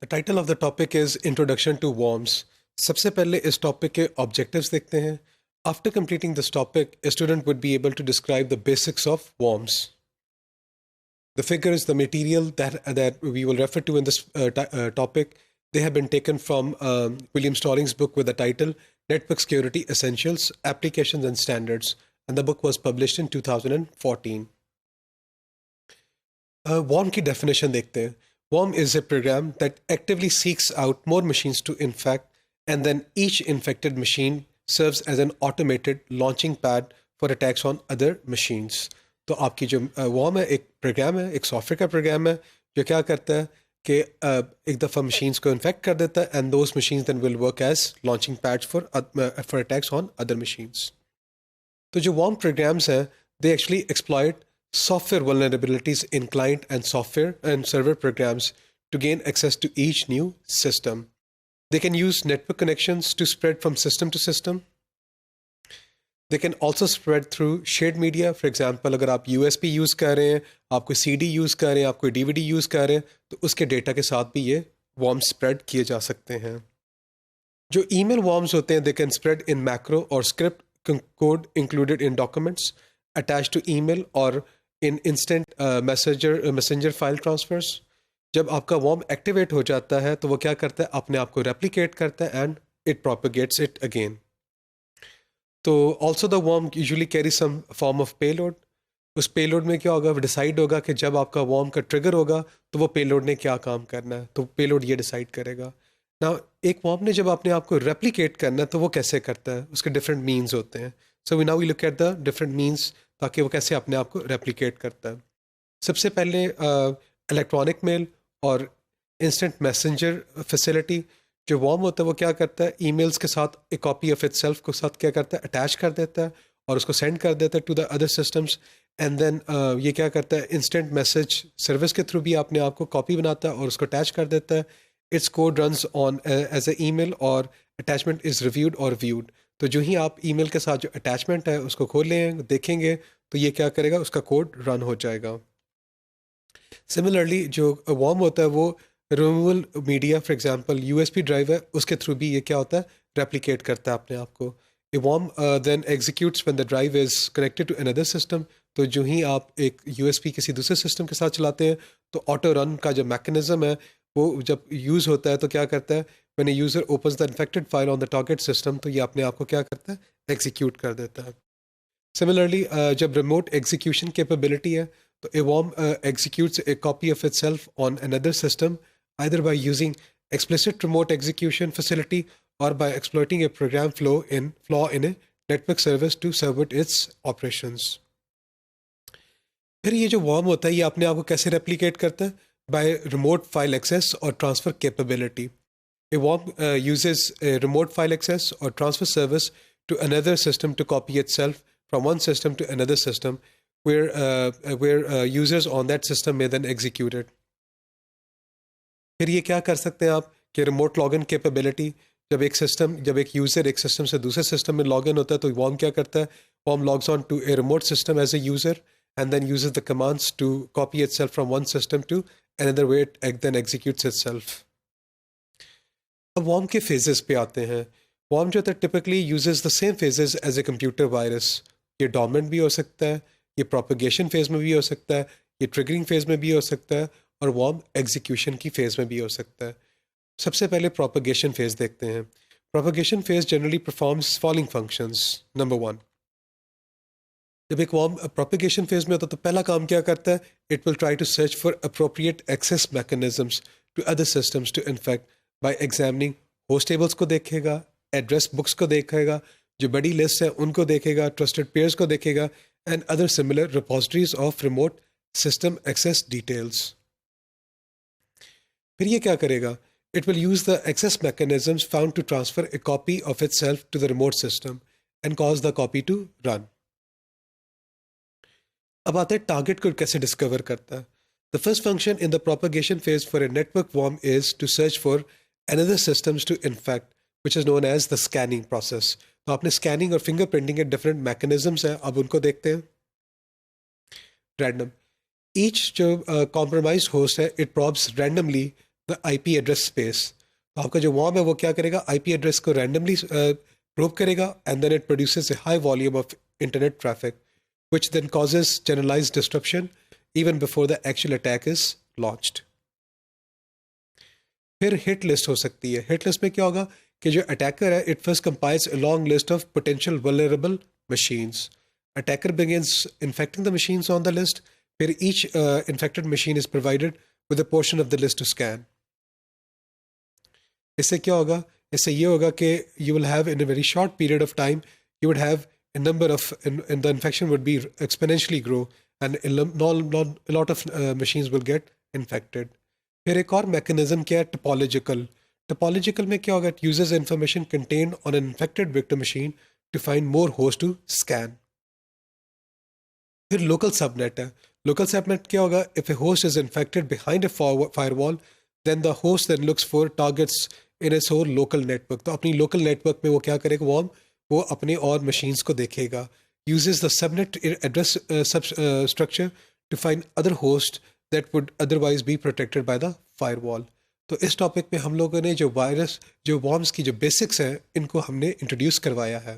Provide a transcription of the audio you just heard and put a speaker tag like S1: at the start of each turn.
S1: The title of the topic is Introduction to Worms. सबसे पहले इस टॉपिक के ऑब्जेक्टिव्स देखते हैं. After completing this topic, a student would be able to describe the basics of worms. The figures, the material that we will refer to in this topic, they have been taken from William Stallings' book with the title Network Security Essentials, Applications and Standards, and the book was published in 2014. Worm की definition देखते हैं. Worm is a program that actively seeks out more machines to infect, and then each infected machine serves as an automated launching pad for attacks on other machines. तो आपकी जो worm है एक programme है, एक software का programme है जो क्या करता है कि एक दफ़ा machines को infect कर देता है and those machines then will work as launching pads for attacks on other machines. तो जो worm programs हैं they actually exploit software vulnerabilities in client and software and server programs to gain access to each new system. They can use network connections to spread from system to system. They can also spread through shared media. For example, अगर आप USB use कर रहे हैं, आप कोई CD use कर रहे हैं, आप कोई DVD use कर रहे हैं, तो उसके डेटा के साथ भी ये worms spread किए जा सकते हैं. जो email worms होते हैं, they can spread in macro or script code included in documents attached to email or in instant messenger file transfers. जब आपका worm activate हो जाता है तो वो क्या करता है अपने आप को replicate करता है and it propagates it again. तो also the worm usually carries some form of payload. उस payload में क्या होगा वो decide होगा कि जब आपका worm का trigger होगा तो वो payload ने क्या काम करना है तो payload ये decide करेगा. Now एक worm ने जब अपने आप को replicate करना है तो वो कैसे करता है उसके different means होते हैं. So we look at the different means ताकि वो कैसे अपने आप को रेप्लिकेट करता है. सबसे पहले इलेक्ट्रॉनिक मेल और इंस्टेंट मैसेंजर फैसिलिटी जो वर्म होता है वो क्या करता है ईमेल्स के साथ एक कॉपी ऑफ इटसेल्फ को साथ क्या करता है अटैच कर देता है और उसको सेंड कर देता है to the other systems and then ये क्या करता है इंस्टेंट मैसेज सर्विस के थ्रू भी अपने आप को कॉपी बनाता है और उसको अटैच कर देता है. Its code runs on as a email और अटैचमेंट इज़ रिव्यूड और व्यूड. तो जो ही आप ईमेल के साथ जो अटैचमेंट है उसको खोलें देखेंगे तो ये क्या करेगा उसका कोड रन हो जाएगा. सिमिलरली जो वर्म होता है वो removal media for example USB drive है उसके थ्रू भी ये क्या होता है रेप्लिकेट करता है अपने आप को. A worm then executes when the drive is connected to another system. तो जो ही आप एक यूएसबी किसी दूसरे सिस्टम के साथ चलाते हैं तो ऑटो रन का जो मैकेनिज्म है वो जब यूज़ होता है तो क्या करता है when A user opens the infected file on the target system तो ये अपने आप को क्या करता है एग्जीक्यूट कर देता है. Similarly, जब remote execution capability है तो a worm executes a copy of itself on another system either by using explicit remote execution facility or by exploiting a program flaw in a network service to subvert its operations. फिर ये जो worm होता है ये अपने आप को कैसे replicate करता है by remote file access or transfer capability. A worm uses a remote file access or transfer service to another system to copy itself from one system to another system where users on that system may then execute it. फिर ये क्या कर सकते हैं आप कि remote login capability जब एक यूज़र एक सिस्टम से दूसरे सिस्टम में लॉग इन होता है तो worm क्या करता है worm logs on to a remote system as a user and then uses the commands to copy itself from one system to another where it then executes itself. अब worm के phases पे आते हैं. worm जो होता है typically uses the same phases as a computer virus. ये dominant भी हो सकता है ये प्रोपगेशन फेज में भी हो सकता है ये ट्रिगरिंग फेज में भी हो सकता है और वर्म एग्जीक्यूशन की फेज में भी हो सकता है. सबसे पहले प्रोपगेशन फेज देखते हैं. Propagation phase generally performs following functions. Number 1 जब एक वर्म प्रोपगेशन फेज में होता है तो पहला काम क्या करता है it will try to search for appropriate access mechanisms to other systems to infect by examining host tables को देखेगा एड्रेस बुक्स को देखेगा जो बड़ी लिस्ट है उनको देखेगा ट्रस्टेड पेयर्स को देखेगा and other similar repositories of remote system access details. फिर ये क्या करेगा it will use the access mechanisms found to transfer a copy of itself to the remote system and cause the copy to run. अब आते हैं target को कैसे discover करता है. The first function in the propagation phase for a network worm is to search for another systems to infect which is known as the scanning process. तो आपने scanning और फिंगरप्रिंटिंग के डिफरेंट मैकेनिज्म्स हैं अब उनको देखते हैं. रैंडम ईच जो कॉम्प्रोमाइज होस्ट है it probes randomly the IP address space. तो आपका जो वॉर्म है वो क्या करेगा, आईपी एड्रेस को रैंडमली प्रोब करेगा and then it produces a high volume of internet traffic which then causes generalized disruption even before the actual attack is launched. फिर हिट लिस्ट हो सकती है. हिट लिस्ट में क्या होगा कि जो अटैकर है it first compiles a long list of potential vulnerable machines. Attacker begins infecting the machines on the list, where each infected machine is provided with a portion of the list to scan. इससे क्या होगा, इससे ये होगा कि you will have in a very short period of time, you would have a number of, and the infection would be exponentially grow and a lot of machines will get infected. फिर एक और mechanism क्या है, topological. Topological में क्या होगा, it uses information contained on an infected victim machine to find more hosts to scan. फिर local subnet है. लोकल सबनेट क्या होगा, if a host is infected behind a firewall then the host then looks for targets in its own local network. तो अपनी local network में वो क्या करेगा, वो अपने और मशीन्स को देखेगा. Uses the subnet address structure to find other host that would otherwise be protected by the firewall. तो इस टॉपिक में हम लोगों ने जो वायरस, जो वॉर्म्स की जो बेसिक्स हैं, इनको हमने इंट्रोड्यूस करवाया है.